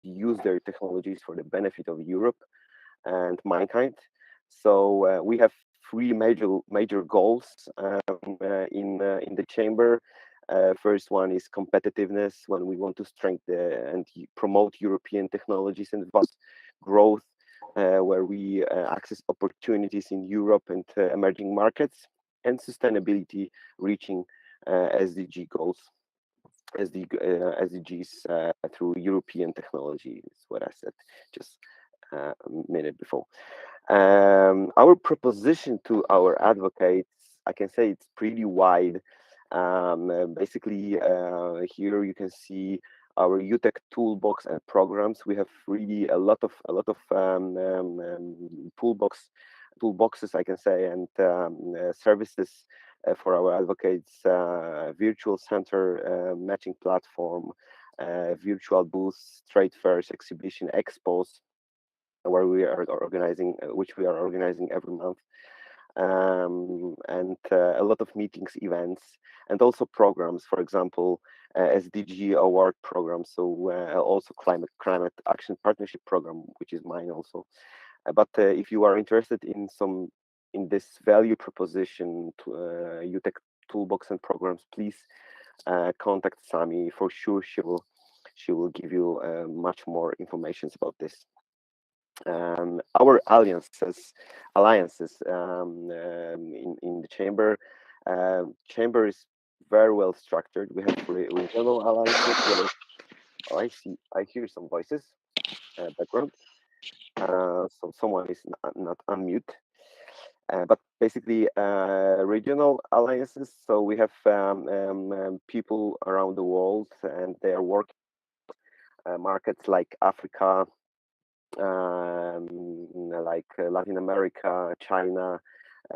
use their technologies for the benefit of Europe and mankind. So we have three major goals in the chamber. First one is competitiveness, when we want to strengthen and promote European technologies and thus growth, where we access opportunities in Europe and emerging markets, and sustainability, reaching SDG goals, SDGs through European technology, is what I said just a minute before. Our proposition to our advocates, I can say it's pretty wide. Basically, here you can see our UTech toolbox and programs. We have really a lot of toolboxes, I can say, and services for our advocates. Virtual center, matching platform, virtual booths, trade fairs, exhibition, expos, where we are organizing, which we are organizing every month, and a lot of meetings, events, and also programs. For example, SDG award program. So also climate action partnership program, which is mine also. But if you are interested in this value proposition to UTech toolbox and programs, please contact Sami. For sure, she will give you much more information about this. Our alliances in the chamber. Chamber is very well structured. We have regional alliances. Oh, I hear some voices background. So someone is not unmute. But basically, regional alliances. So we have people around the world, and they are working markets like Africa, like Latin America, China,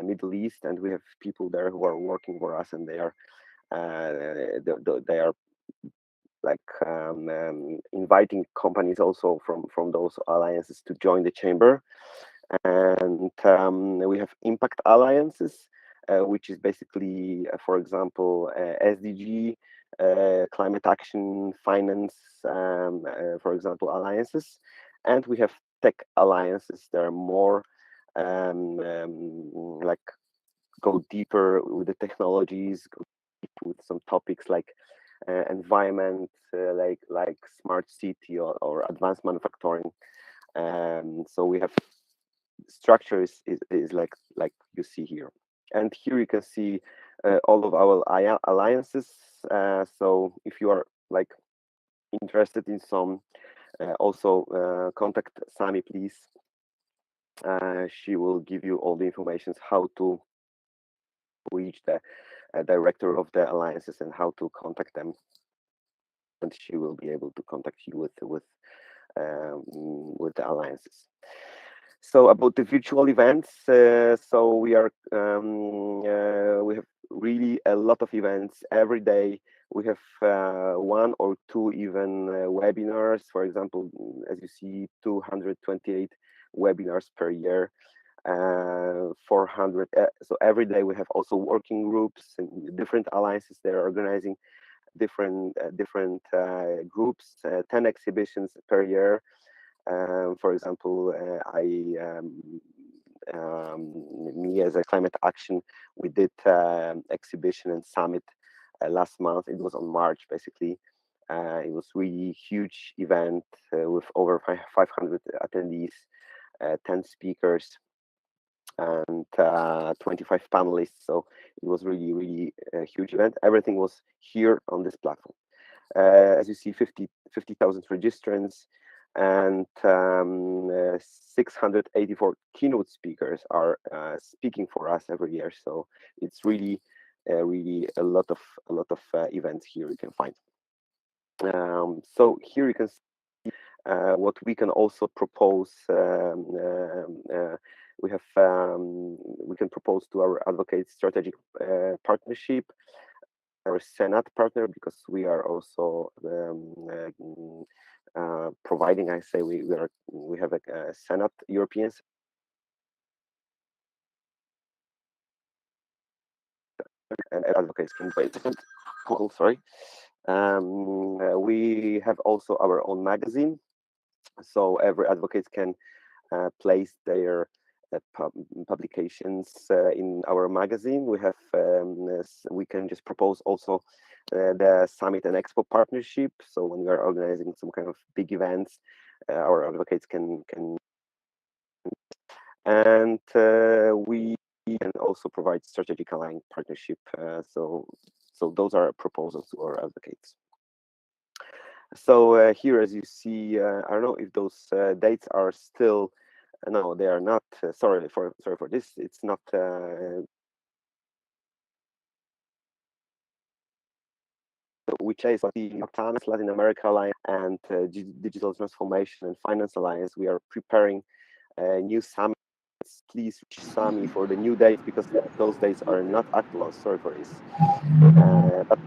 Middle East, and we have people there who are working for us, and they are like inviting companies also from those alliances to join the chamber. And we have impact alliances, which is basically, for example, SDG, climate action, finance, for example, alliances. And we have tech alliances. There are more like go deeper with the technologies, go deeper with some topics like environment, like smart city or advanced manufacturing. So we have structure is like you see here, and here you can see all of our alliances. So if you are like interested in some, also contact Sami, please. She will give you all the information how to reach the director of the alliances and how to contact them, and she will be able to contact you with the alliances. So about the virtual events, so we have really a lot of events every day. We have one or two even webinars. For example, as you see, 228 webinars per year, 400. So every day we have also working groups and different alliances. They're organizing different groups, 10 exhibitions per year. For example, me as a climate action, we did exhibition and summit last month. It was on March, basically. It was really huge event with over 500 attendees, 10 speakers, and 25 panelists. So it was really a huge event. Everything was here on this platform. As you see, 50,000 registrants, and 684 keynote speakers are speaking for us every year. So it's really a lot of events here you can find. So here you can see what we can also propose. We can propose to our advocates strategic partnership, our Senate partner, because we are also providing. I say we have a Senate European. And advocates can wait a second. Sorry. We have also our own magazine, So every advocate can place their publications in our magazine. We can just propose also the Summit and Expo partnership. So when we are organizing some kind of big events, our advocates can, and we can also provide strategic aligned partnership. So those are proposals to our advocates. So here, as you see, I don't know if those dates are still. No, they are not. Sorry for this. It's not. Which is the Times Latin America Alliance and Digital Transformation and Finance Alliance. We are preparing new summits. Please reach Sami for the new dates because those dates are not actual. Sorry for this.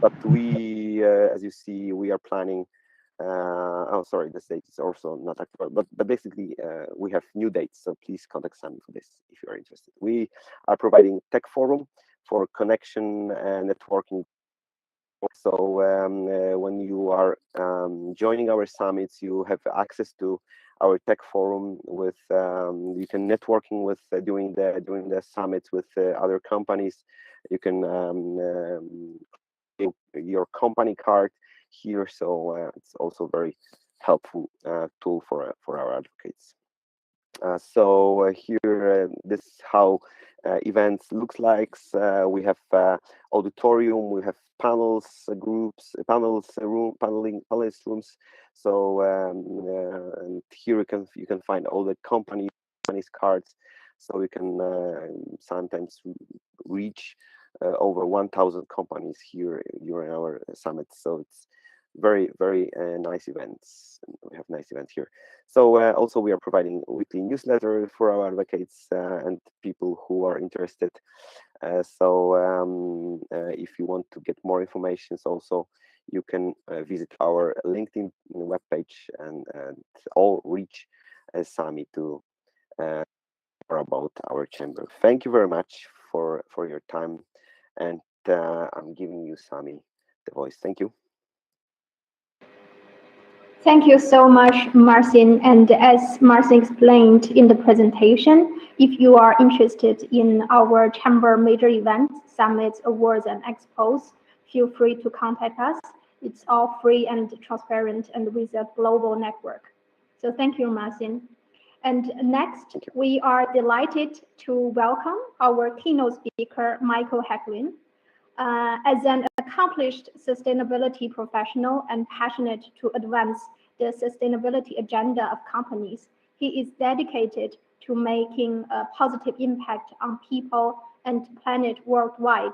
But we, as you see, we are planning. Oh, sorry, this date is also not actual. But basically, we have new dates. So please contact Sami for this if you are interested. We are providing tech forum for connection and networking. So when you are joining our summits, you have access to our tech forum. With you can networking with during the summits with other companies. You can your company card here. So it's also very helpful tool for our advocates. Here, this is how events looks like. We have auditorium, we have panels, groups, panelist rooms. So and here you can find all the companies cards. So we can sometimes reach over 1,000 companies here during our summits. So it's very nice events. We have nice events here. So also we are providing weekly newsletter for our advocates and people who are interested. If you want to get more information, also you can visit our LinkedIn webpage and all reach Sami to more about our chamber. Thank you very much for your time, and I'm giving you, Sami, the voice. Thank you. Thank you so much, Marcin. And as Marcin explained in the presentation, if you are interested in our chamber major events, summits, awards, and expos, feel free to contact us. It's all free and transparent and with a global network. So thank you, Marcin. And next, we are delighted to welcome our keynote speaker, Michael Heglin. As an accomplished sustainability professional and passionate to advance the sustainability agenda of companies, he is dedicated to making a positive impact on people and planet worldwide.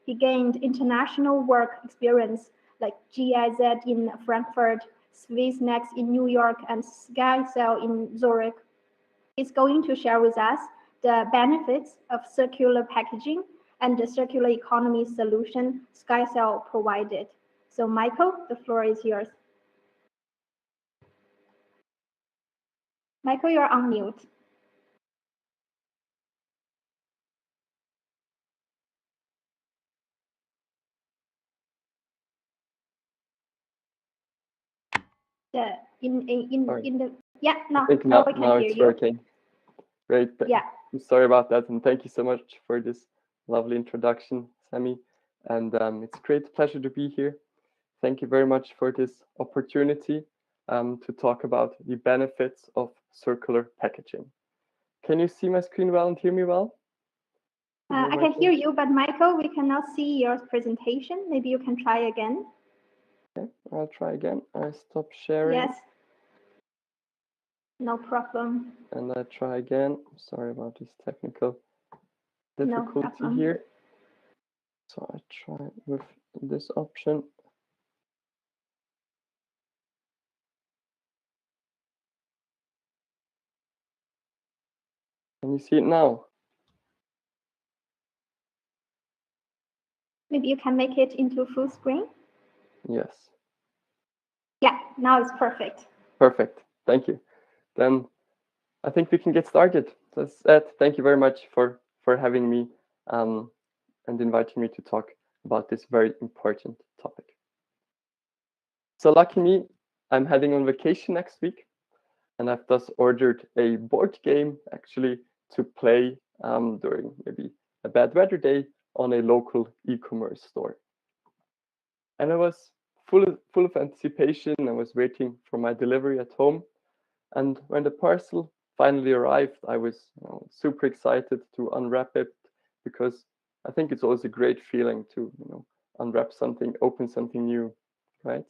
He gained international work experience like GIZ in Frankfurt, SwissNext in New York, and SkyCell in Zurich. He's going to share with us the benefits of circular packaging and the circular economy solution SkyCell provided. So Michael, the floor is yours. Michael, you're on mute. I think now it's working. Great. Yeah. I'm sorry about that, and thank you so much for this lovely introduction, Sami. And it's a great pleasure to be here. Thank you very much for this opportunity to talk about the benefits of circular packaging. Can you see my screen well and hear me well? I can hear you, but Michael, we cannot see your presentation. Maybe you can try again. Okay, I'll try again. I stop sharing. Yes. No problem. And I try again. Sorry about this technical difficulty here. So I try with this option. Can you see it now? Maybe you can make it into full screen. Yes. Yeah, now it's perfect. Perfect. Thank you. Then I think we can get started. That's it. Thank you very much for having me and inviting me to talk about this very important topic. So lucky me, I'm heading on vacation next week. And I've thus ordered a board game actually to play during maybe a bad weather day on a local e-commerce store. And I was full of anticipation. I was waiting for my delivery at home. And when the parcel finally arrived, I was super excited to unwrap it, because I think it's always a great feeling to unwrap something, open something new, right?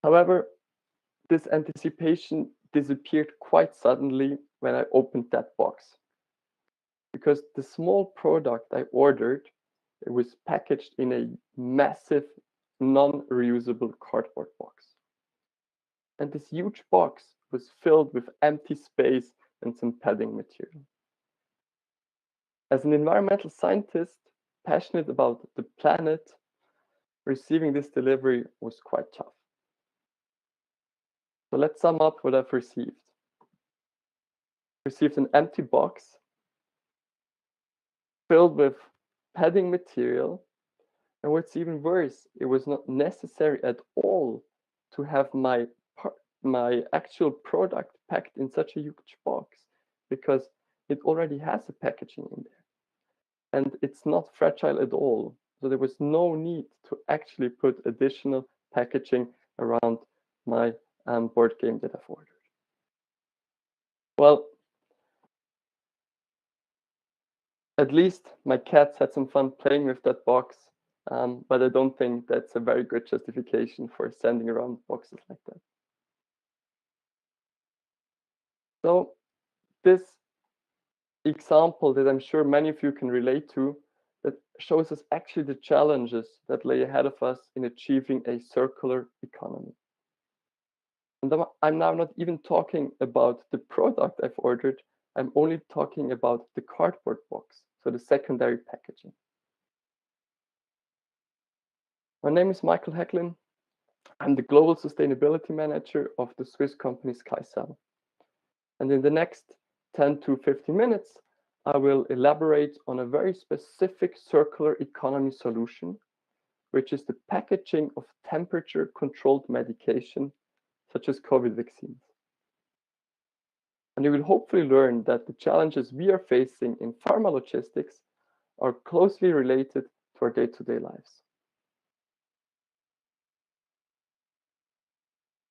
However, this anticipation disappeared quite suddenly when I opened that box, because the small product I ordered, it was packaged in a massive non-reusable cardboard box. And this huge box was filled with empty space and some padding material. As an environmental scientist passionate about the planet, receiving this delivery was quite tough. So let's sum up what I've received. Received an empty box filled with padding material, and what's even worse, it was not necessary at all to have my actual product packed in such a huge box, because it already has a packaging in there. And it's not fragile at all. So there was no need to actually put additional packaging around my board game that I've ordered. Well, at least my cats had some fun playing with that box, but I don't think that's a very good justification for sending around boxes like that. So this example that I'm sure many of you can relate to, that shows us actually the challenges that lay ahead of us in achieving a circular economy. And I'm now not even talking about the product I've ordered, I'm only talking about the cardboard box, so the secondary packaging. My name is Michael Heglin. I'm the Global Sustainability Manager of the Swiss company SkyCell. And in the next 10 to 15 minutes, I will elaborate on a very specific circular economy solution, which is the packaging of temperature-controlled medication, such as COVID vaccines. And you will hopefully learn that the challenges we are facing in pharma logistics are closely related to our day-to-day lives.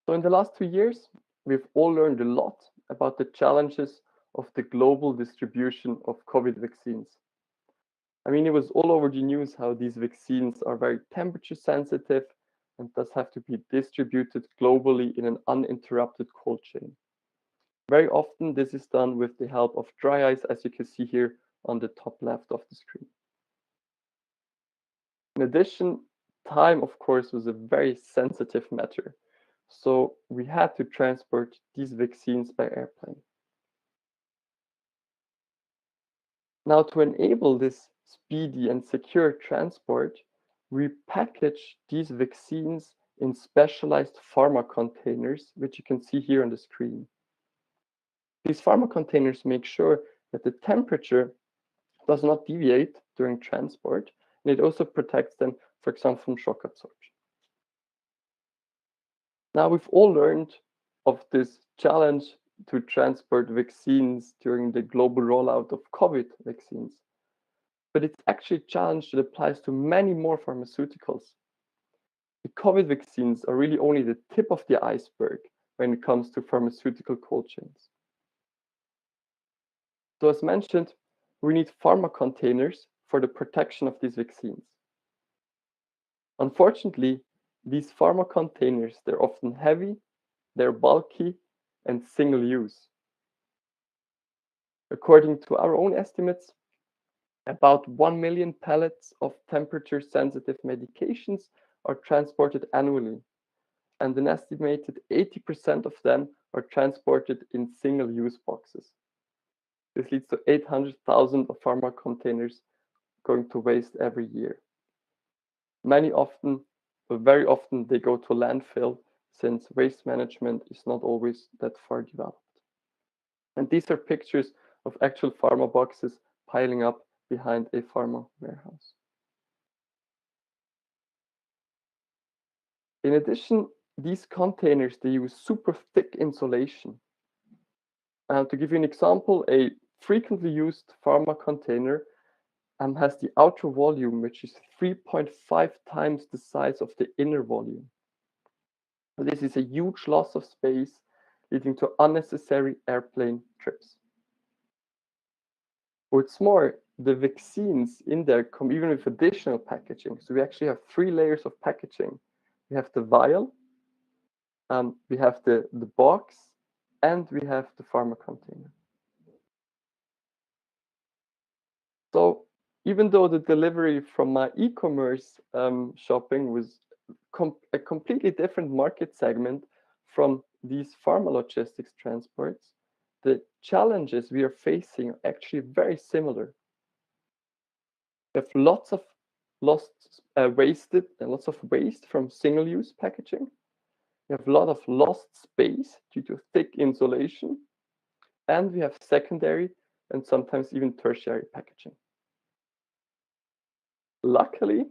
So in the last 2 years, we've all learned a lot about the challenges of the global distribution of COVID vaccines. I mean, it was all over the news how these vaccines are very temperature sensitive and thus have to be distributed globally in an uninterrupted cold chain. Very often, this is done with the help of dry ice, as you can see here on the top left of the screen. In addition, time, of course, was a very sensitive matter. So we had to transport these vaccines by airplane. Now, to enable this speedy and secure transport, we package these vaccines in specialized pharma containers, which you can see here on the screen. These pharma containers make sure that the temperature does not deviate during transport, and it also protects them, for example, from shock absorption. Now, we've all learned of this challenge to transport vaccines during the global rollout of COVID vaccines, but it's actually a challenge that applies to many more pharmaceuticals. The COVID vaccines are really only the tip of the iceberg when it comes to pharmaceutical cold chains. So as mentioned, we need pharma containers for the protection of these vaccines. Unfortunately, these pharma containers, they're often heavy, they're bulky, and single-use. According to our own estimates, about 1 million pallets of temperature-sensitive medications are transported annually, and an estimated 80% of them are transported in single-use boxes. This leads to 800,000 of pharma containers going to waste every year. Very often they go to landfill, since waste management is not always that far developed. And these are pictures of actual pharma boxes piling up behind a pharma warehouse. In addition, these containers, they use super thick thick insulation. To give you an example, a frequently used pharma container has the outer volume, which is 3.5 times the size of the inner volume. This is a huge loss of space, leading to unnecessary airplane trips. What's more, the vaccines in there come even with additional packaging. So we actually have 3 layers of packaging. We have the vial, we have the box, and we have the pharma container. So even though the delivery from my e-commerce shopping was a completely different market segment from these pharma logistics transports, the challenges we are facing are actually very similar. We have lots of wasted and lots of waste from single-use packaging. We have a lot of lost space due to thick insulation, and we have secondary and sometimes even tertiary packaging. Luckily,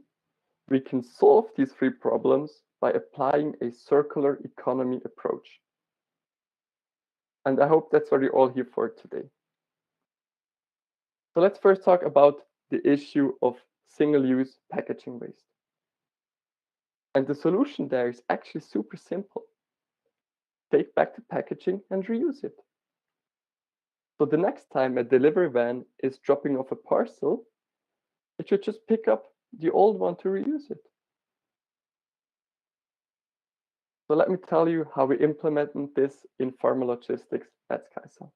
we can solve these 3 problems by applying a circular economy approach. And I hope that's what you're all here for today. So let's first talk about the issue of single-use packaging waste. And the solution there is actually super simple. Take back the packaging and reuse it. So the next time a delivery van is dropping off a parcel, it should just pick up the old one to reuse it. So let me tell you how we implemented this in pharma logistics at SkySal.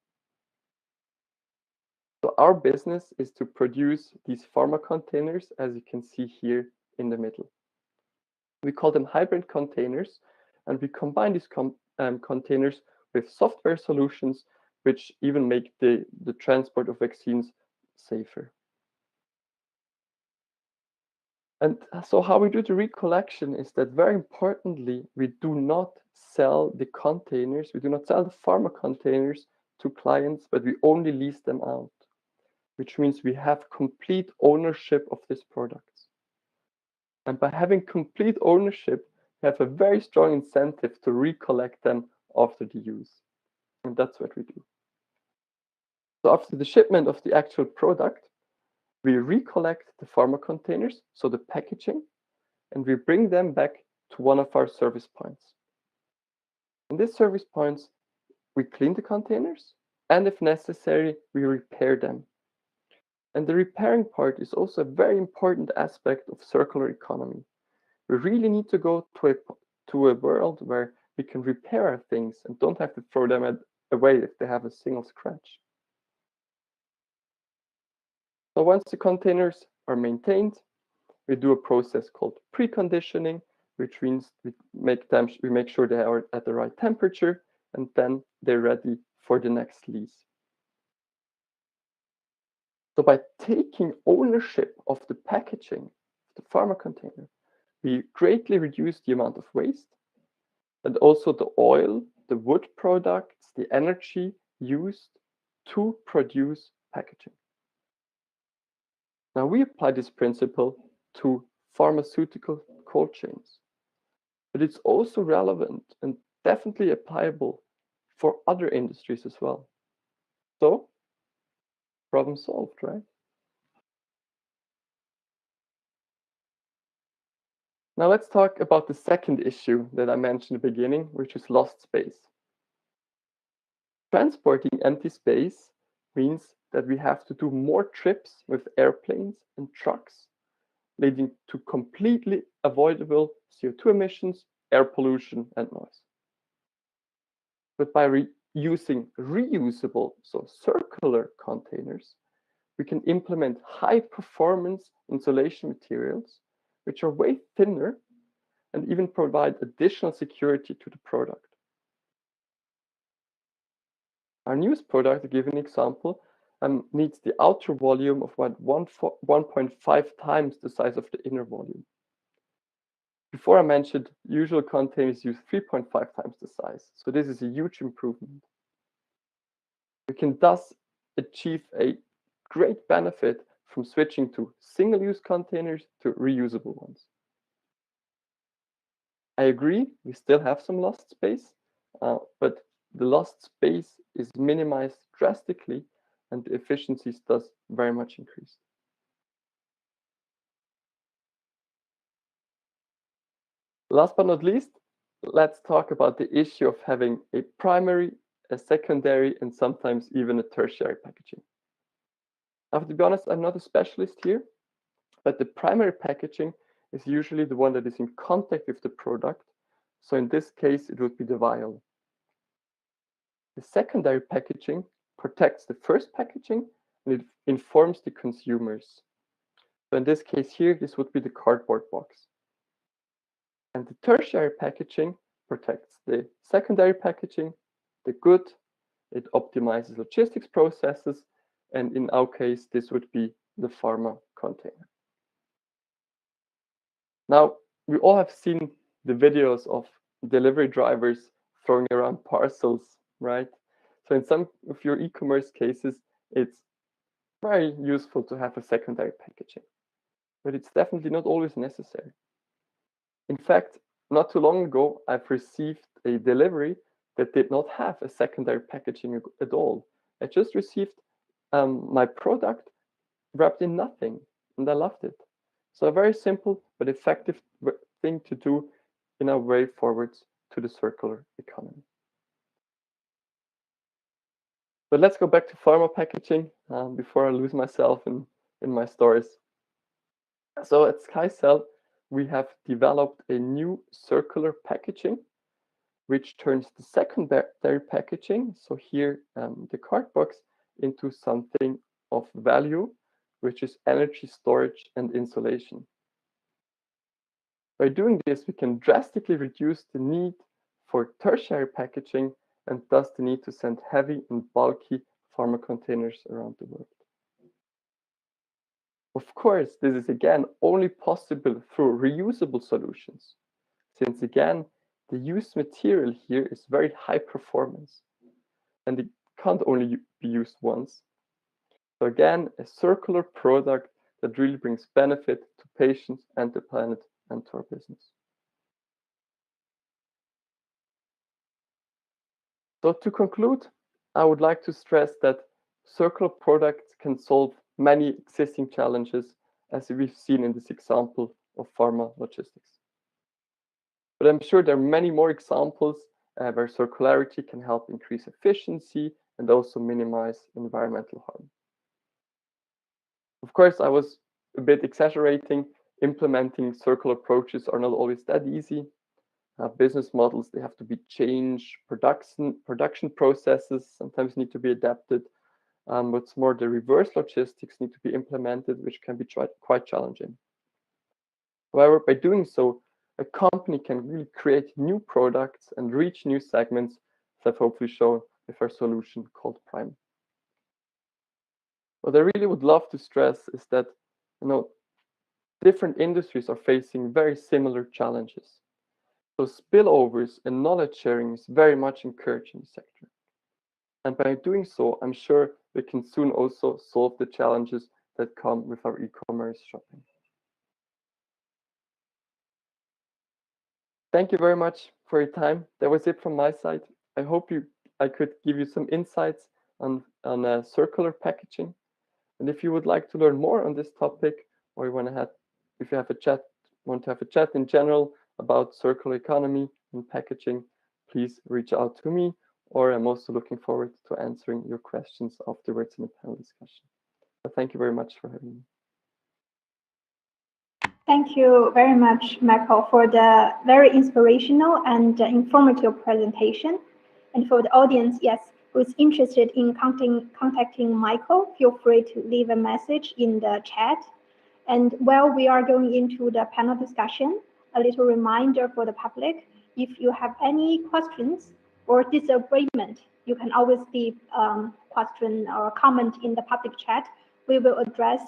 So our business is to produce these pharma containers, as you can see here in the middle. We call them hybrid containers, and we combine these containers with software solutions, which even make the transport of vaccines safer. And so how we do the recollection is that, very importantly, we do not sell the containers, we do not sell the pharma containers to clients, but we only lease them out, which means we have complete ownership of this product. And by having complete ownership, we have a very strong incentive to recollect them after the use. And that's what we do. So after the shipment of the actual product, we recollect the pharma containers, so the packaging, and we bring them back to one of our service points. In these service points, we clean the containers, and if necessary, we repair them. And the repairing part is also a very important aspect of circular economy. We really need to go to a world where we can repair our things and don't have to throw them away if they have a single scratch. So once the containers are maintained, we do a process called preconditioning, which means we make sure they are at the right temperature, and then they're ready for the next lease. So by taking ownership of the packaging, the pharma container, we greatly reduce the amount of waste, and also the oil, the wood products, the energy used to produce packaging. Now we apply this principle to pharmaceutical cold chains, but it's also relevant and definitely applicable for other industries as well. So, problem solved, right? Now let's talk about the second issue that I mentioned at the beginning, which is lost space. Transporting empty space means that we have to do more trips with airplanes and trucks, leading to completely avoidable CO2 emissions, air pollution, and noise. But by using reusable, so circular containers, we can implement high-performance insulation materials, which are way thinner and even provide additional security to the product. Our newest product, to give an example, needs the outer volume of about 1.5 times the size of the inner volume. Before I mentioned, usual containers use 3.5 times the size, so this is a huge improvement. We can thus achieve a great benefit from switching to single-use containers to reusable ones. I agree, we still have some lost space, but the lost space is minimized drastically and the efficiencies thus very much increased. Last but not least, let's talk about the issue of having a primary, a secondary, and sometimes even a tertiary packaging. Now, to be honest, I'm not a specialist here, but the primary packaging is usually the one that is in contact with the product. So in this case, it would be the vial. The secondary packaging protects the first packaging and it informs the consumers. So in this case here, this would be the cardboard box. And the tertiary packaging protects the secondary packaging, the good, it optimizes logistics processes, and in our case, this would be the pharma container. Now, we all have seen the videos of delivery drivers throwing around parcels, right? So in some of your e-commerce cases, it's very useful to have a secondary packaging, but it's definitely not always necessary. In fact, not too long ago, I've received a delivery that did not have a secondary packaging at all. I just received my product wrapped in nothing, and I loved it. So a very simple but effective thing to do in our way forwards to the circular economy. But let's go back to pharma packaging before I lose myself in my stories. So at SkyCell, we have developed a new circular packaging, which turns the secondary packaging, so here the card box, into something of value, which is energy storage and insulation. By doing this, we can drastically reduce the need for tertiary packaging and thus the need to send heavy and bulky pharma containers around the world. Of course, this is again only possible through reusable solutions, since again, the used material here is very high performance and it can't only be used once. So again, a circular product that really brings benefit to patients and the planet and to our business. So to conclude, I would like to stress that circular products can solve many existing challenges, as we've seen in this example of pharma logistics. But I'm sure there are many more examples where circularity can help increase efficiency and also minimize environmental harm. Of course, I was a bit exaggerating. Implementing circular approaches are not always that easy. Business models, they have to be changed. Production processes sometimes need to be adapted. What's more, the reverse logistics need to be implemented, which can be quite challenging. However, by doing so, a company can really create new products and reach new segments, as I've hopefully shown with our solution called Prime. What I really would love to stress is that, different industries are facing very similar challenges. So spillovers and knowledge sharing is very much encouraged in the sector. And by doing so, I'm sure we can soon also solve the challenges that come with our e-commerce shopping. Thank you very much for your time. That was it from my side. I hope I could give you some insights on circular packaging. And if you would like to learn more on this topic, or you want to have, if you have a chat, want to have a chat in general about circular economy and packaging, please reach out to me, or I'm also looking forward to answering your questions afterwards in a panel discussion. So thank you very much for having me. Thank you very much, Michael, for the very inspirational and informative presentation. And for the audience, yes, who's interested in contacting Michael, feel free to leave a message in the chat. And while we are going into the panel discussion, a little reminder for the public, if you have any questions or disagreement, you can always leave question or comment in the public chat. We will address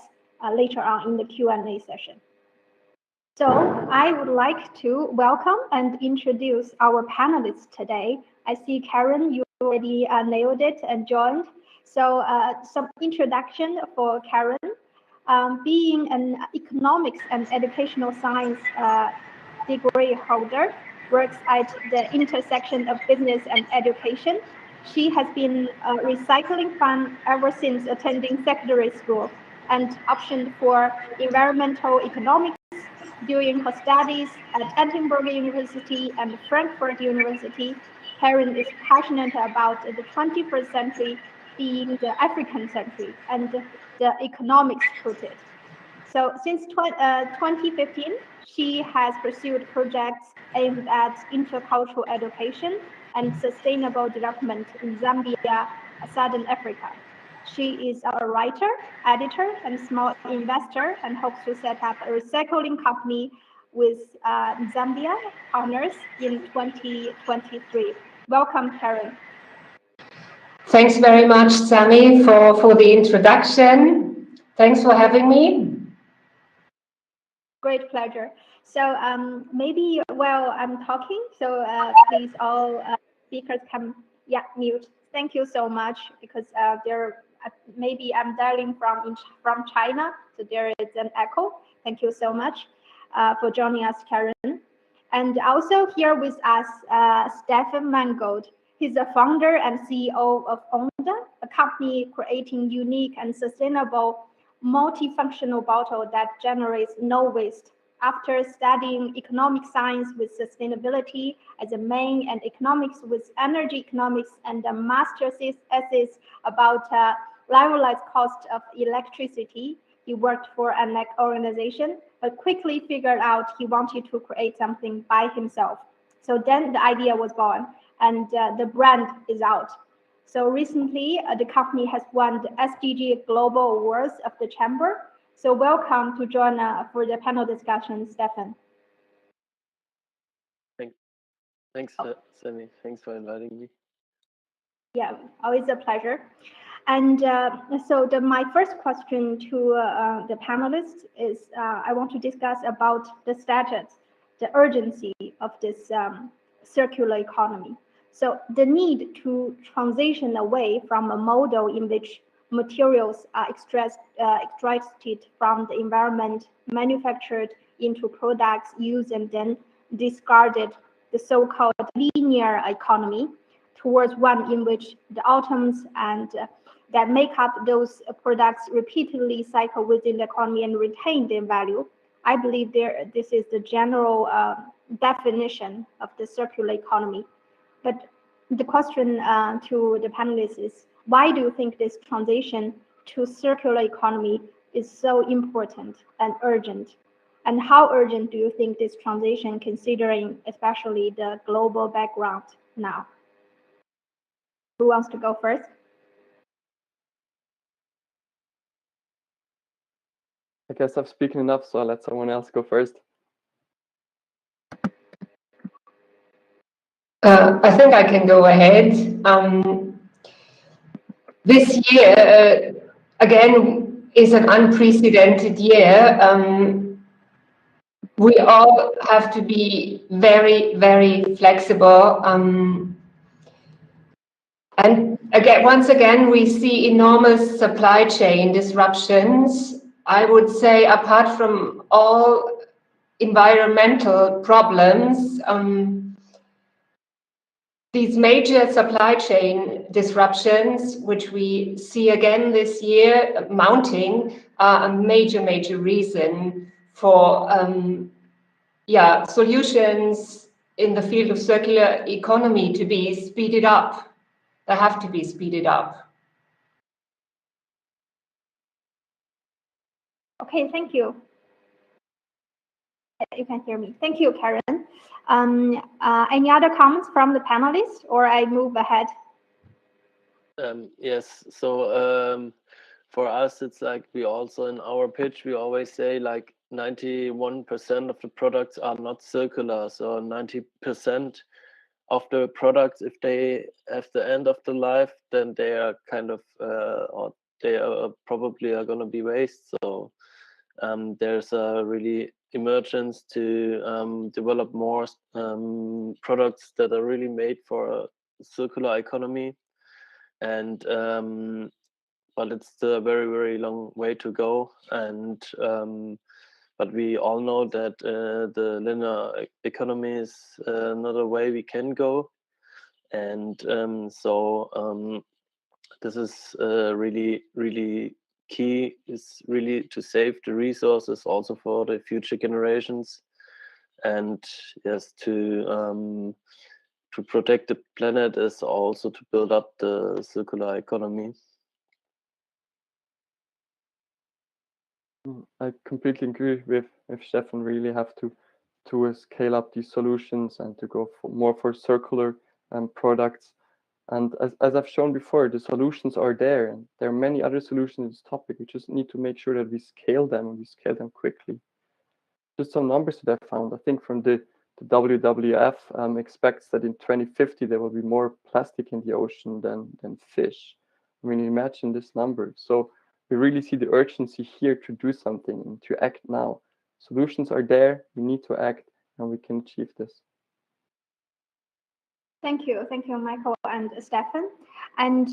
later on in the Q&A session. So I would like to welcome and introduce our panelists today. I see Karen, you already nailed it and joined. So some introduction for Karen. Being an economics and educational science degree holder, works at the intersection of business and education. She has been a recycling fan ever since attending secondary school and optioned for environmental economics during her studies at Edinburgh University and Frankfurt University. Karen is passionate about the 21st century being the African century and the economics rooted. So since 2015, she has pursued projects aimed at intercultural education and sustainable development in Zambia, Southern Africa. She is a writer, editor, and small investor and hopes to set up a recycling company with Zambia partners in 2023. Welcome, Karen. Thanks very much, Sammy, for the introduction. Thanks for having me. Great pleasure. So maybe while I'm talking, so please all speakers can mute. Thank you so much because there maybe I'm dialing from China, so there is an echo. Thank you so much for joining us, Karen. And also here with us, Stefan Mangold. He's the founder and CEO of Onda, a company creating unique and sustainable multifunctional bottle that generates no waste. After studying economic science with sustainability as a main and economics with energy economics and a master's thesis about levelized cost of electricity, he worked for an organization, but quickly figured out he wanted to create something by himself. So then the idea was born and the brand is out. So recently, the company has won the SDG Global Awards of the Chamber. So welcome to join for the panel discussion, Stefan. Thanks, Sammy. Thanks for inviting me. Yeah, always a pleasure. And so my first question to the panelists is I want to discuss about the status, the urgency of this circular economy. So the need to transition away from a model in which materials are extracted from the environment, manufactured into products used and then discarded, the so-called linear economy, towards one in which the atoms and that make up those products repeatedly cycle within the economy and retain their value. I believe this is the general definition of the circular economy. But the question to the panelists is, why do you think this transition to circular economy is so important and urgent? And how urgent do you think this transition, considering especially the global background now? Who wants to go first? I guess I've spoken enough, so I'll let someone else go first. I think I can go ahead. This year, again, is an unprecedented year. We all have to be very, very flexible. And again, once again, we see enormous supply chain disruptions. I would say, apart from all environmental problems, these major supply chain disruptions, which we see again this year mounting, are a major, major reason for solutions in the field of circular economy to be speeded up. They have to be speeded up. Okay, thank you. You can hear me. Thank you, Karen. Any other comments from the panelists, or I move ahead? Yes. So for us, it's like we also in our pitch we always say like 91% of the products are not circular. So 90% of the products, if they have the end of the life, then they are kind of or they are probably are going to be waste. So there's a really emergence to develop more products that are really made for a circular economy, and but it's still a very, very long way to go. And but we all know that the linear economy is not a way we can go. And this is really key, is really to save the resources also for the future generations, and yes, to protect the planet is also to build up the circular economy. I completely agree with Stefan. Really have to scale up these solutions and to go more for circular products. And as I've shown before, the solutions are there, and there are many other solutions in this topic. We just need to make sure that we scale them, and we scale them quickly. Just some numbers that I found. I think from the WWF expects that in 2050 there will be more plastic in the ocean than fish. I mean, imagine this number. So we really see the urgency here to do something and to act now. Solutions are there. We need to act, and we can achieve this. Thank you, Michael and Stefan. And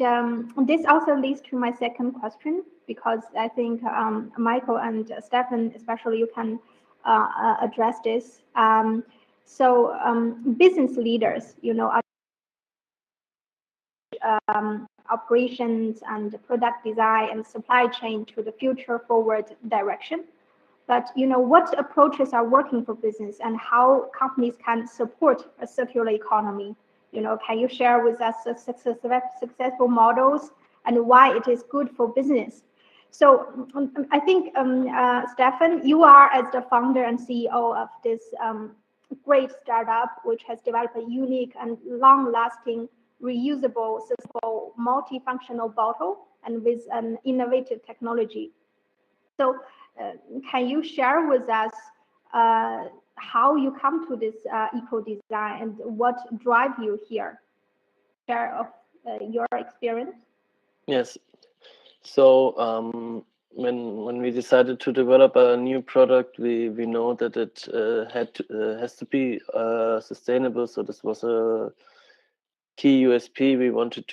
this also leads to my second question, because I think Michael and Stefan, especially, you can address this. Business leaders, operations and product design and supply chain to the future forward direction. But what approaches are working for business, and how companies can support a circular economy? Can you share with us successful models and why it is good for business? So I think, Stefan, you are as the founder and CEO of this great startup, which has developed a unique and long-lasting, reusable, sustainable, multifunctional bottle, and with an innovative technology. So can you share with us how you come to this eco design and what drive you here? Share of your experience. Yes. So when we decided to develop a new product, we know that it has to be sustainable. So this was a key USP. We wanted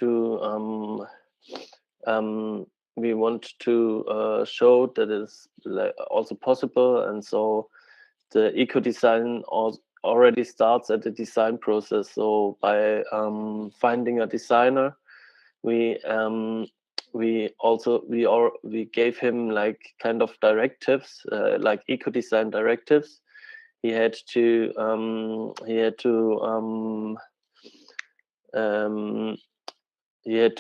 to show that it's also possible, and so the eco design already starts at the design process. So by finding a designer, we gave him like kind of directives, like eco design directives. He had to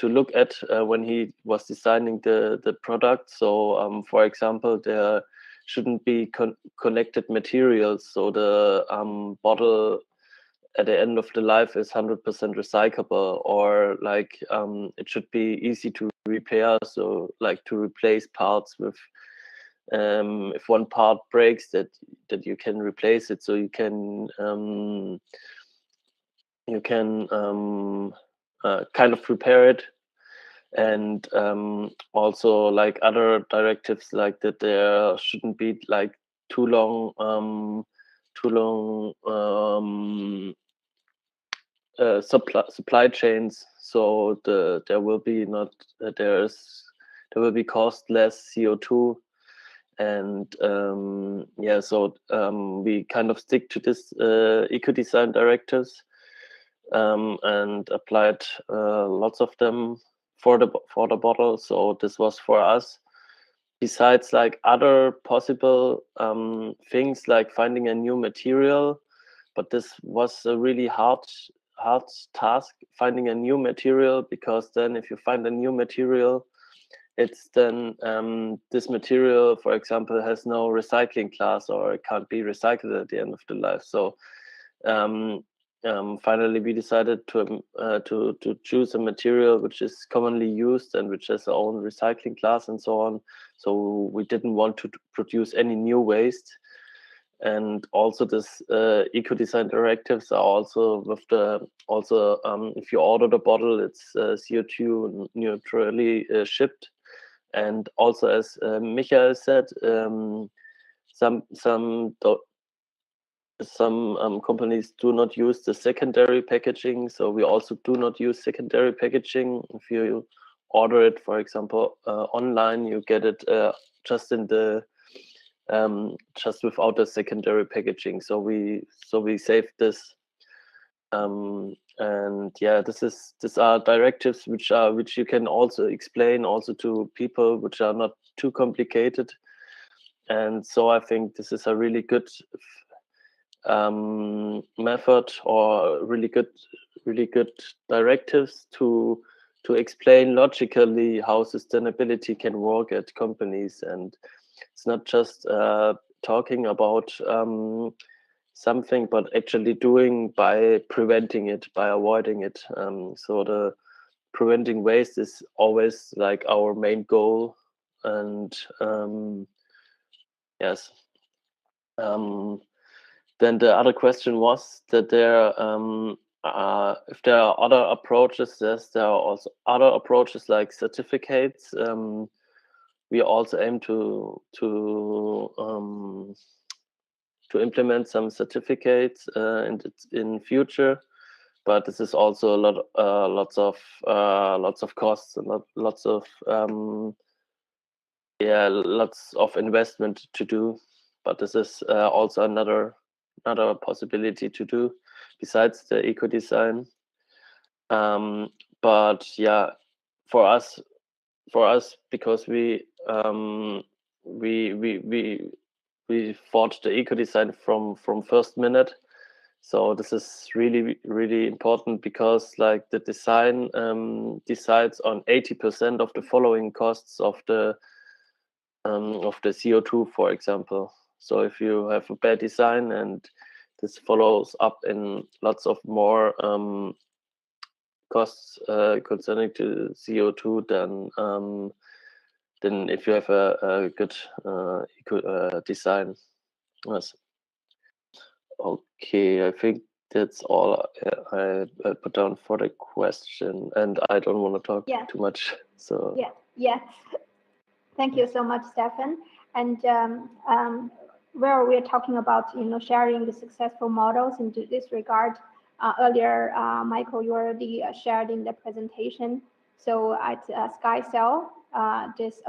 look at when he was designing the product. So for example, there shouldn't be connected materials, so the bottle at the end of the life is 100% recyclable, or like it should be easy to repair, so like to replace parts with if one part breaks, that you can replace it, so you can kind of repair it. And also like other directives, like that there shouldn't be like too long supply chains, so there will be cost less CO2. And so we kind of stick to this eco design directives and applied lots of them for the bottle. So this was for us, besides like other possible things like finding a new material, but this was a really hard task, finding a new material, because then if you find a new material, it's then this material, for example, has no recycling class, or it can't be recycled at the end of the life. So finally we decided to choose a material which is commonly used and which has its own recycling class and so on. So we didn't want to produce any new waste. And also this eco design directives are also with if you order the bottle, it's CO2 neutrally shipped. And also, as Michael said, some companies do not use the secondary packaging, so we also do not use secondary packaging. If you order it, for example, online, you get it just in the just without the secondary packaging. So we save this and yeah, these are directives which you can also explain also to people, which are not too complicated. And so I think this is a really good method, or really good directives to explain logically how sustainability can work at companies. And it's not just talking about something, but actually doing by preventing it, by avoiding it. So the preventing waste is always like our main goal. And yes. Then the other question was that if there are other approaches, yes, there are also other approaches like certificates. We also aim to implement some certificates in future, but this is also a lots of costs and lots of investment to do. But this is also another possibility to do besides the eco design. But yeah, for us, because we thought the eco design from first minute. So this is really, really important, because like the design decides on 80% of the following costs of the CO2, for example. So if you have a bad design and this follows up in lots of more costs concerning to CO2, then if you have a good design. Yes. Okay, I think that's all I put down for the question, and I don't want to talk too much. So yeah. Thank you so much, Stefan. And where we're talking about sharing the successful models in this regard. Earlier, Michael, you already shared in the presentation. So at SkyCell, this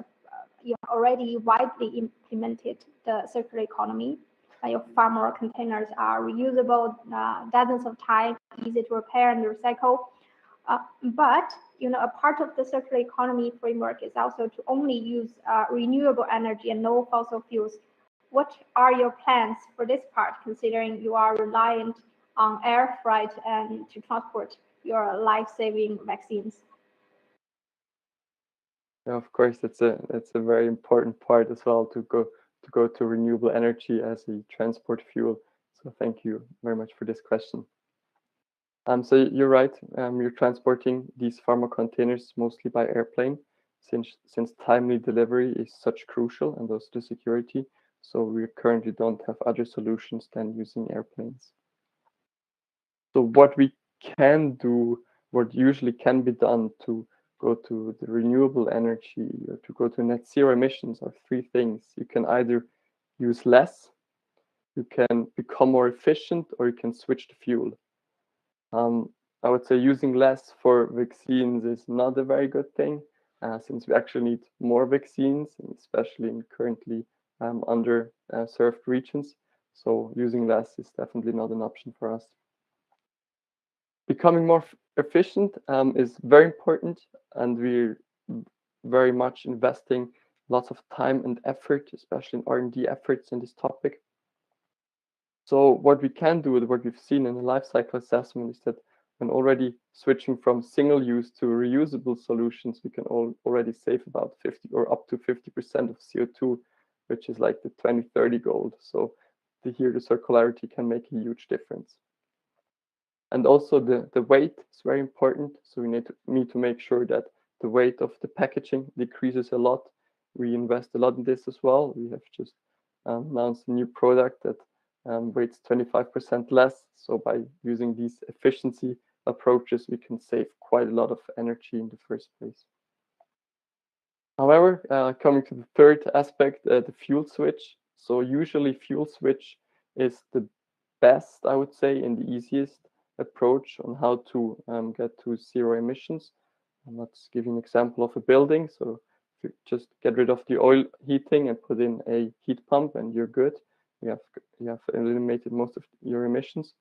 already widely implemented the circular economy. Your pharma containers are reusable dozens of times, easy to repair and recycle. But a part of the circular economy framework is also to only use renewable energy and no fossil fuels. What are your plans for this part, considering you are reliant on air freight and to transport your life-saving vaccines? Yeah, of course, that's a very important part as well, to go to renewable energy as a transport fuel. So thank you very much for this question. So you're right. You're transporting these pharma containers mostly by airplane, since timely delivery is such crucial, and also the security. So we currently don't have other solutions than using airplanes. So what we can do, what usually can be done to go to the renewable energy or to go to net zero emissions, are three things. You can either use less, you can become more efficient, or you can switch the fuel. I would say using less for vaccines is not a very good thing, since we actually need more vaccines, especially in currently underserved regions. So using less is definitely not an option for us. Becoming more efficient is very important, and we're very much investing lots of time and effort, especially in R&D efforts in this topic. So what we can do, what we've seen in the life cycle assessment, is that when already switching from single-use to reusable solutions, we can already save about 50 or up to 50% of CO2, which is like the 2030 goal. So here the circularity can make a huge difference. And also the weight is very important. So we need to make sure that the weight of the packaging decreases a lot. We invest a lot in this as well. We have just announced a new product that weighs 25% less. So by using these efficiency approaches, we can save quite a lot of energy in the first place. However, coming to the third aspect, the fuel switch. So usually fuel switch is the best, I would say, and the easiest approach on how to get to zero emissions. And let's give you an example of a building. So if you just get rid of the oil heating and put in a heat pump, and you're good. You have eliminated most of your emissions.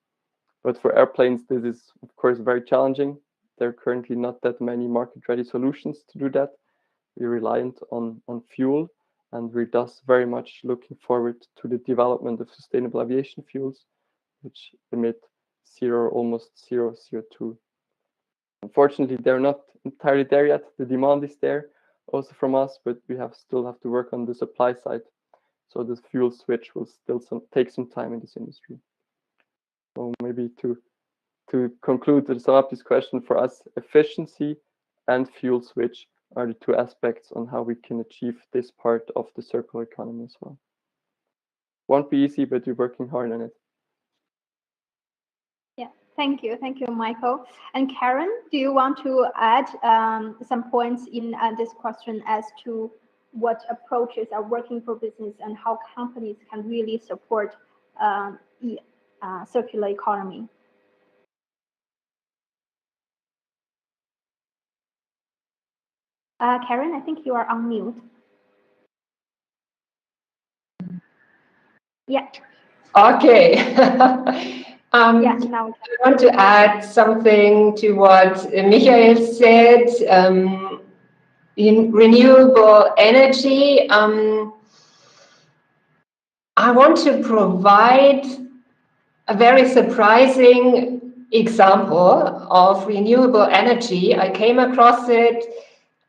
But for airplanes, this is, of course, very challenging. There are currently not that many market-ready solutions to do that. We're reliant on fuel, and we're thus very much looking forward to the development of sustainable aviation fuels, which emit zero, almost zero CO2. Unfortunately, they're not entirely there yet. The demand is there also from us, but we still have to work on the supply side. So this fuel switch will still take some time in this industry. So maybe to conclude, to sum up this question, for us, efficiency and fuel switch are the two aspects on how we can achieve this part of the circular economy as well. Won't be easy, but we're working hard on it. Yeah, thank you, Michael. And Karen, do you want to add some points in this question as to what approaches are working for business and how companies can really support circular economy? Karen, I think you are on mute. Yeah. Okay. Yeah, now I want to add something to what Michael said. In renewable energy, I want to provide a very surprising example of renewable energy. I came across it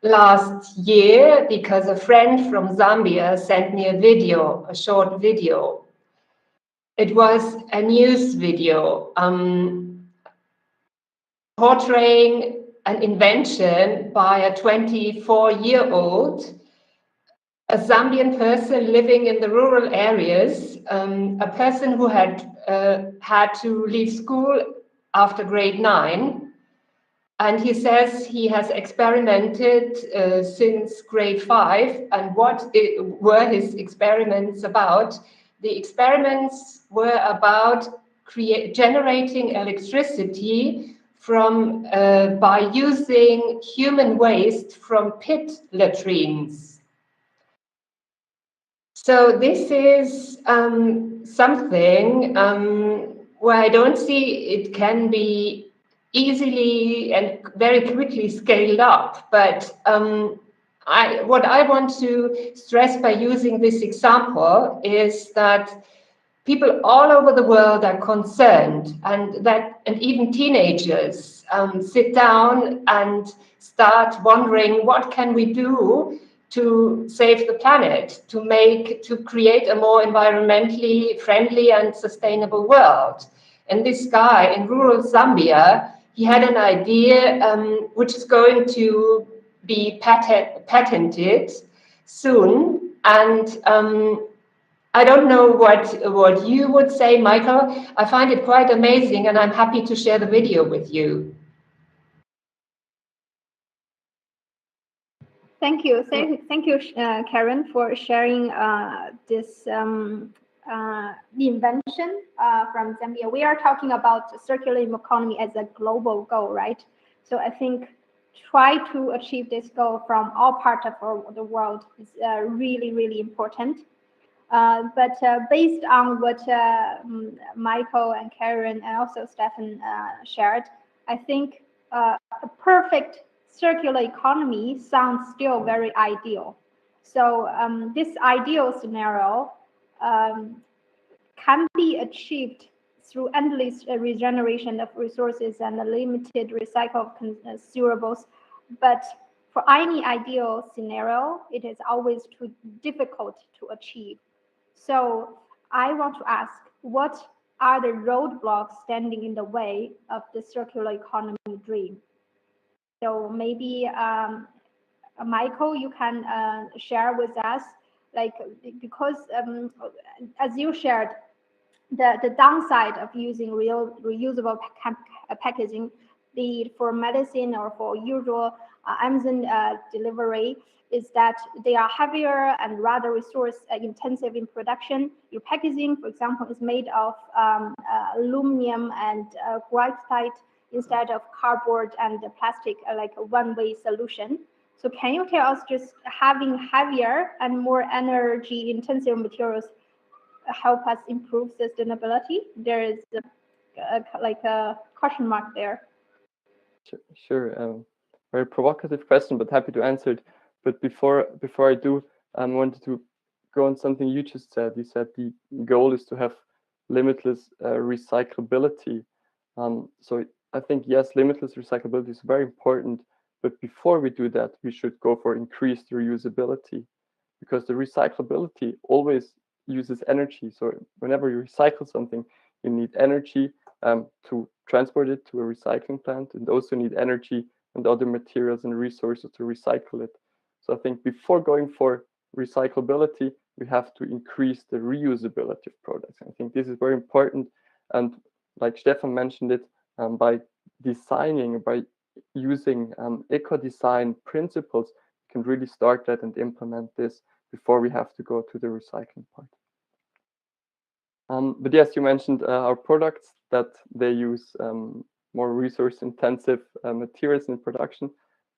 last year because a friend from Zambia sent me a short video. It was a news video portraying an invention by a 24-year-old, a Zambian person living in the rural areas, a person who had to leave school after grade 9. And he says he has experimented since grade 5. And what were his experiments about? The experiments were about generating electricity from by using human waste from pit latrines. So this is something where I don't see it can be easily and very quickly scaled up. But what I want to stress by using this example is that people all over the world are concerned, and even teenagers sit down and start wondering, what can we do to save the planet, to create a more environmentally friendly and sustainable world? And this guy in rural Zambia, he had an idea which is going to be patented soon, and I don't know what you would say, Michael. I find it quite amazing, and I'm happy to share the video with you. Thank you, Karen, for sharing this invention from Zambia. We are talking about circular economy as a global goal, right? So I think try to achieve this goal from all parts of the world is really, really important. But based on what Michael and Karen and also Stefan shared, I think a perfect circular economy sounds still very ideal. So this ideal scenario can be achieved through endless regeneration of resources and limited recycle of consumables. But for any ideal scenario, it is always too difficult to achieve. So I want to ask, what are the roadblocks standing in the way of the circular economy dream? So maybe Michael, you can share with us, like, because as you shared, the downside of using reusable packaging, be it for medicine or for usual Amazon delivery, is that they are heavier and rather resource intensive in production. Your packaging, for example, is made of aluminum and graphite instead of cardboard and plastic, like a one-way solution. So can you tell us, just having heavier and more energy intensive materials help us improve sustainability? There is a question mark there. Sure. Very provocative question, but happy to answer it. But before I do, I wanted to go on something you just said. You said the goal is to have limitless recyclability. So I think, yes, limitless recyclability is very important. But before we do that, we should go for increased reusability, because the recyclability always uses energy. So whenever you recycle something, you need energy to transport it to a recycling plant, and also need energy and other materials and resources to recycle it. So I think before going for recyclability, we have to increase the reusability of products. I think this is very important. And like Stefan mentioned it, by designing, by using eco-design principles, we can really start that and implement this before we have to go to the recycling part. But yes, you mentioned our products, that they use more resource-intensive materials in production.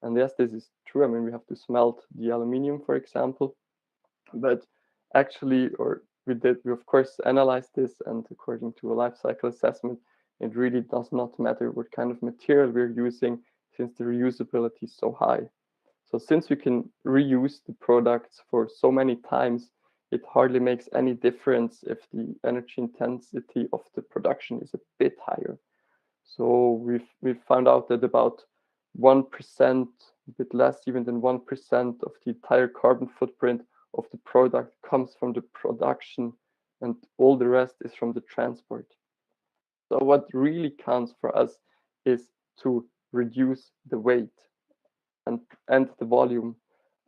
And yes, this is true. I mean, we have to smelt the aluminium, for example. But actually, we of course analyzed this, and according to a life cycle assessment, it really does not matter what kind of material we're using, since the reusability is so high. So since we can reuse the products for so many times, it hardly makes any difference if the energy intensity of the production is a bit higher. So we've found out that about 1%, a bit less even than 1% of the entire carbon footprint of the product comes from the production, and all the rest is from the transport. So what really counts for us is to reduce the weight and the volume.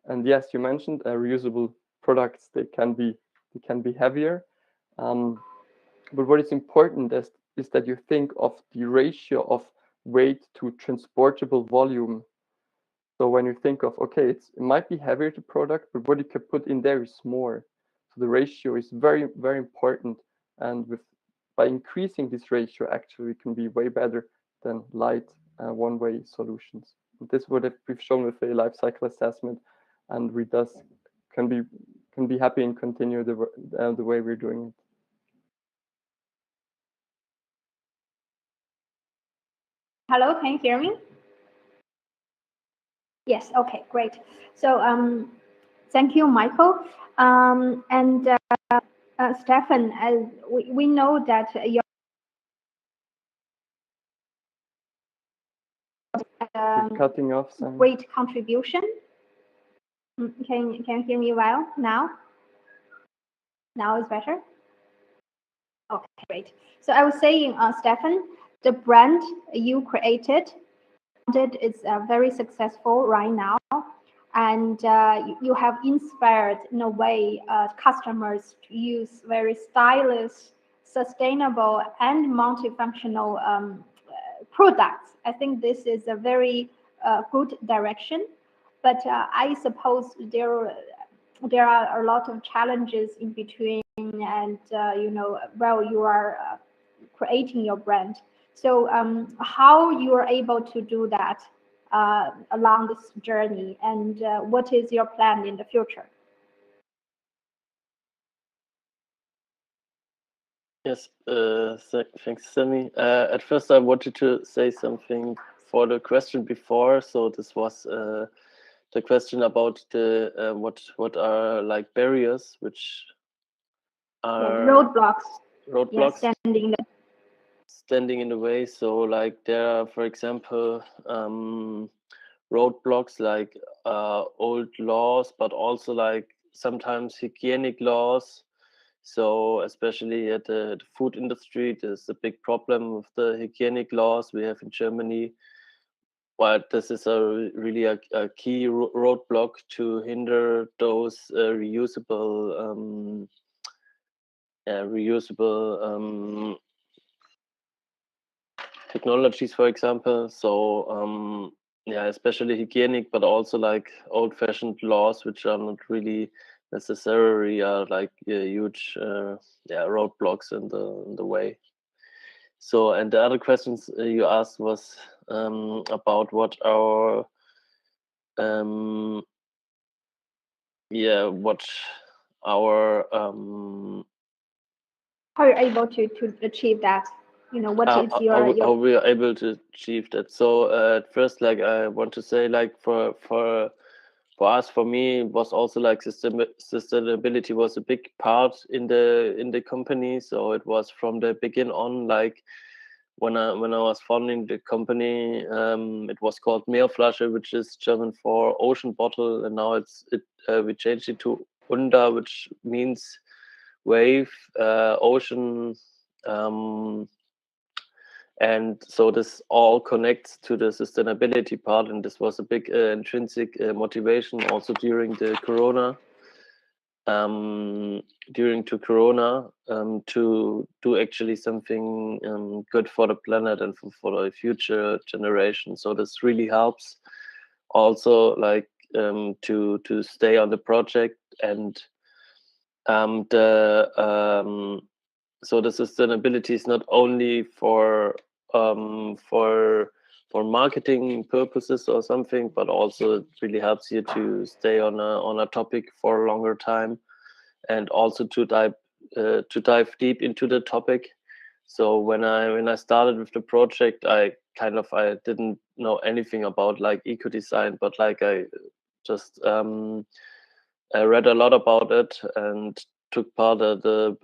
And yes, you mentioned reusable products. They can be heavier, but what is important is that you think of the ratio of weight to transportable volume. So when you think of, okay, it might be heavier, the product, but what you can put in there is more. So the ratio is very, very important. And by increasing this ratio, actually, we can be way better than light one-way solutions. And this is what we've shown with a life cycle assessment, and we can be happy and continue the way we're doing it. Hello, can you hear me? Yes, okay, great. So thank you, Michael. And Stefan, we know that your cutting off some great contribution. Can you hear me well now? Now is better? Okay, great. So I was saying, Stefan, the brand you created is very successful right now, and you have inspired, in a way, customers to use very stylish, sustainable, and multifunctional products. I think this is a very good direction, but I suppose there are a lot of challenges in between, and while you are creating your brand. So how you are able to do that along this journey, and what is your plan in the future? Yes, thanks, Sammy. At first, I wanted to say something for the question before. So this was the question about the what are like barriers, which are roadblocks. Roadblocks. Yeah, standing in the way. So like there are, for example, roadblocks like old laws, but also like sometimes hygienic laws. So especially at the food industry, there's a big problem with the hygienic laws we have in Germany. But this is really a key roadblock to hinder those reusable technologies, for example. So yeah, especially hygienic, but also like old-fashioned laws, which are not really necessarily are like huge roadblocks in the way. So, and the other questions you asked was about what our what our how you're able to achieve that. what is how your we are able to achieve that. So at first, like I want to say, like for us, for me, it was also like sustainability was a big part in the company. So it was from the begin on, like when I was founding the company, it was called Meerflasche, which is German for ocean bottle, and now we changed it to Unda, which means wave, ocean. And so this all connects to the sustainability part, and this was a big intrinsic motivation also during the Corona, to do actually something good for the planet and for the future generation. So this really helps also, like to stay on the project. And so the sustainability is not only for marketing purposes or something, but also it really helps you to stay on a topic for a longer time, and also to dive deep into the topic. So when I started with the project, I didn't know anything about like eco design, but like I just I read a lot about it and took part at the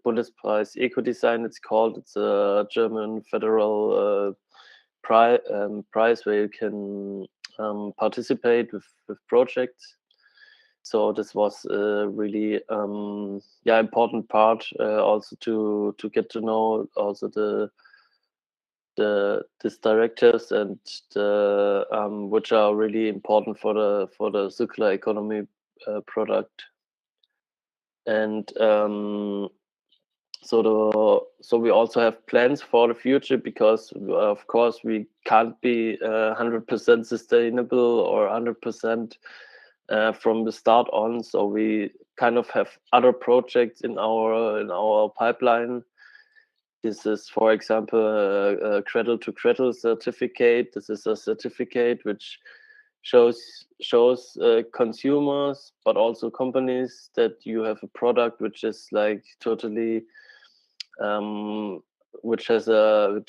Bundespreis Eco Design. It's called. It's a German federal prize where you can participate with projects. So this was a really important part, also to get to know also these directors, and which are really important for the circular economy product. And so we also have plans for the future, because of course we can't be 100% sustainable or 100% from the start on. So we kind of have other projects in our pipeline. This is, for example, a cradle to cradle certificate. This is a certificate which shows consumers, but also companies, that you have a product which is like totally which has a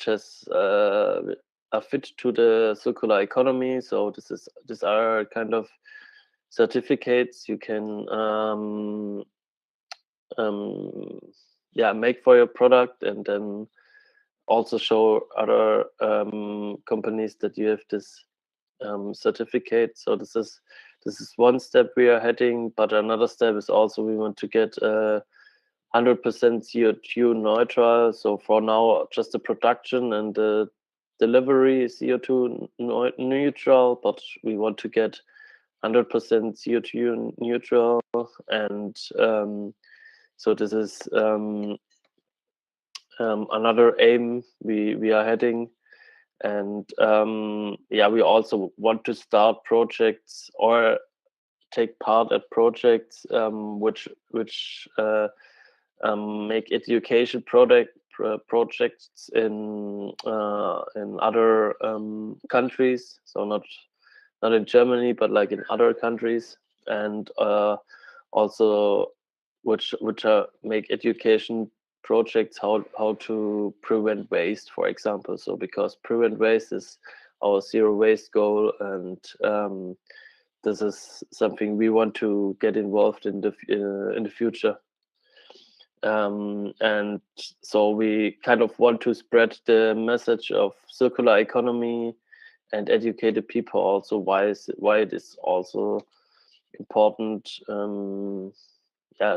fit to the circular economy. So these are kind of certificates you can make for your product, and then also show other companies that you have this certificate. So this is one step we are heading, but another step is also we want to get 100% CO2 neutral. So for now, just the production and the delivery is CO2 neutral, but we want to get 100% CO2 neutral. And so this is another aim we are heading. And we also want to start projects or take part at projects which make education projects in other countries. So not in Germany, but like in other countries, and also which make education projects how to prevent waste, for example. So because prevent waste is our zero waste goal, and this is something we want to get involved in the future. And so we kind of want to spread the message of circular economy and educate the people also why it is also important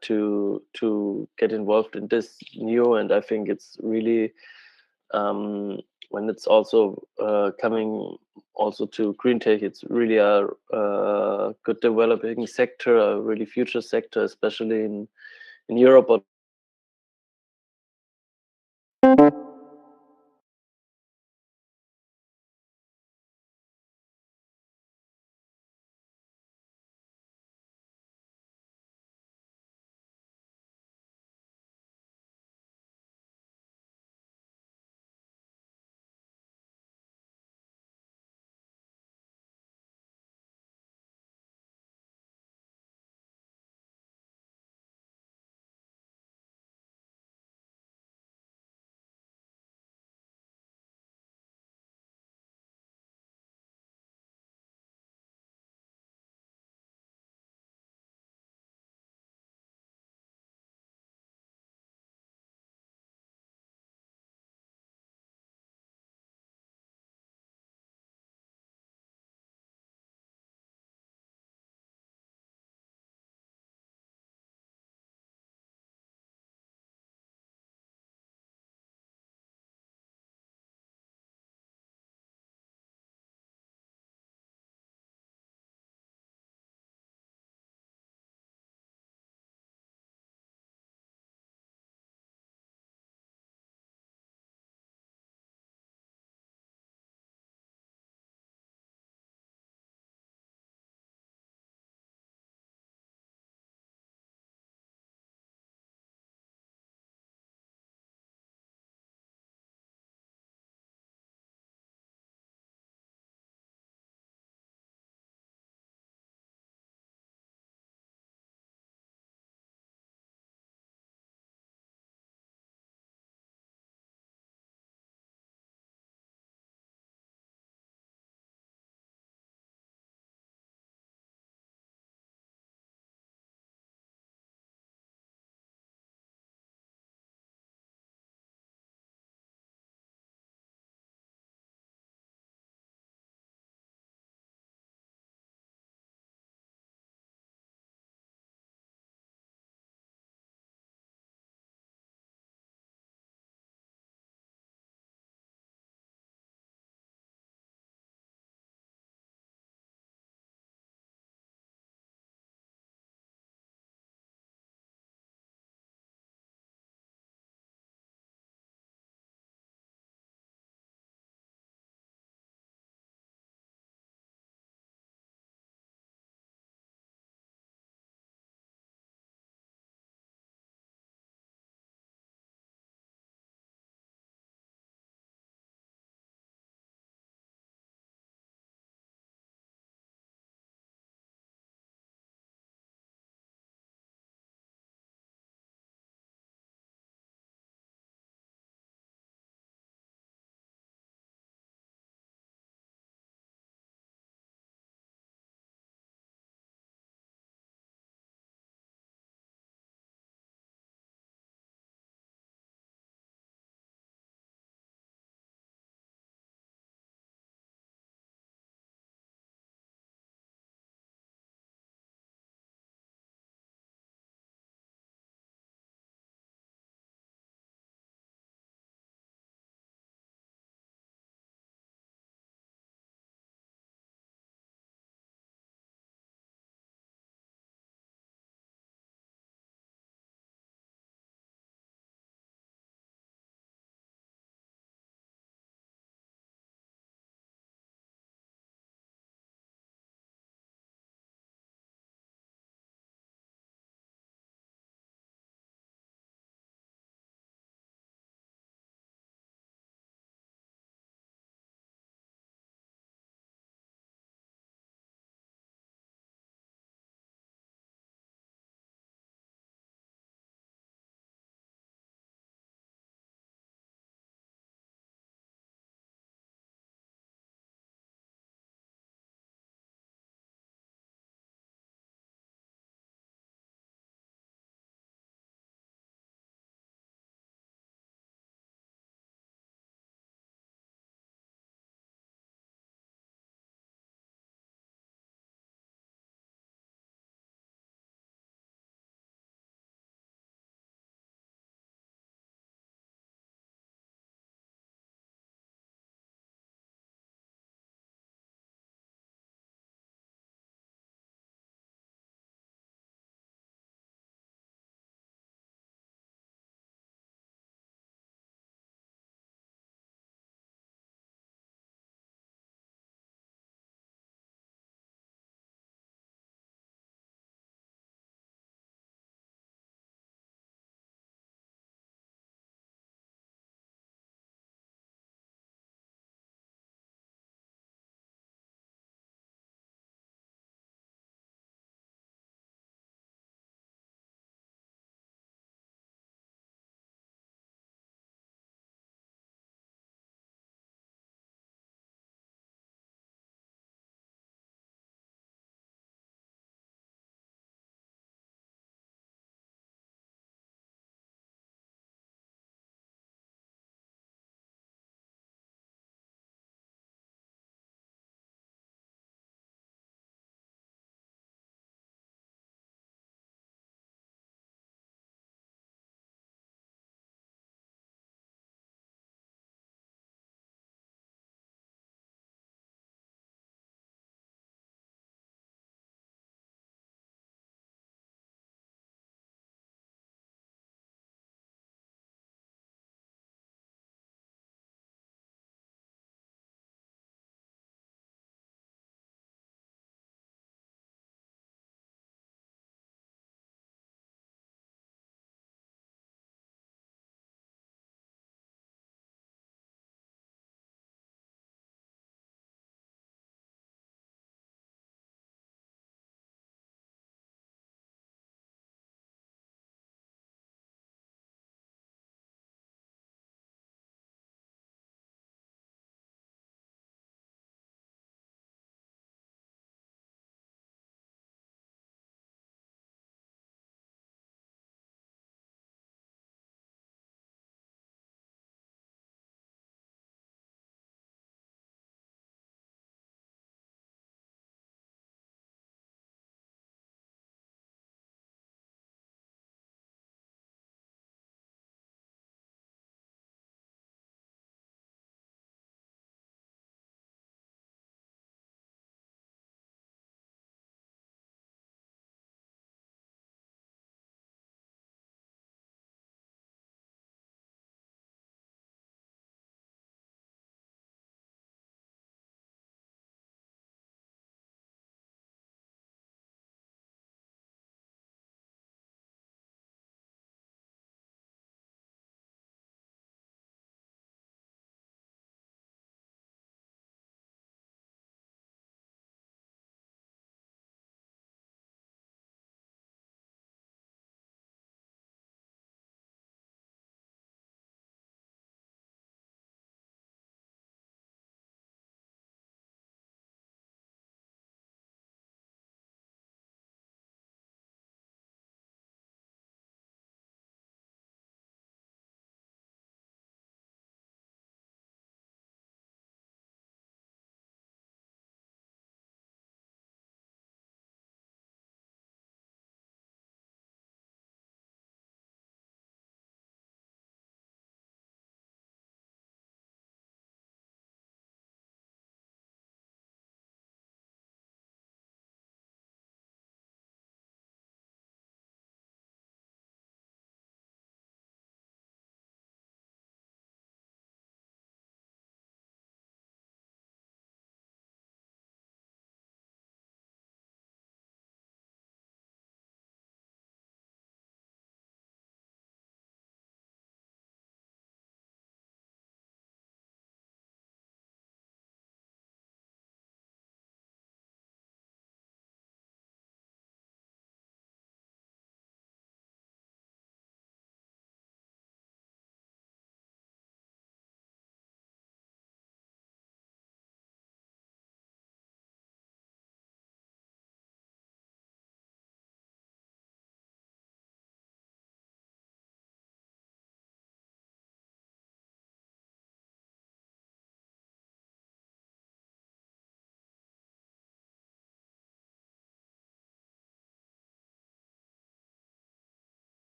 to get involved in this new. And I think it's really when it's also coming also to green tech, it's really a good developing sector, a really future sector, especially in Europe. But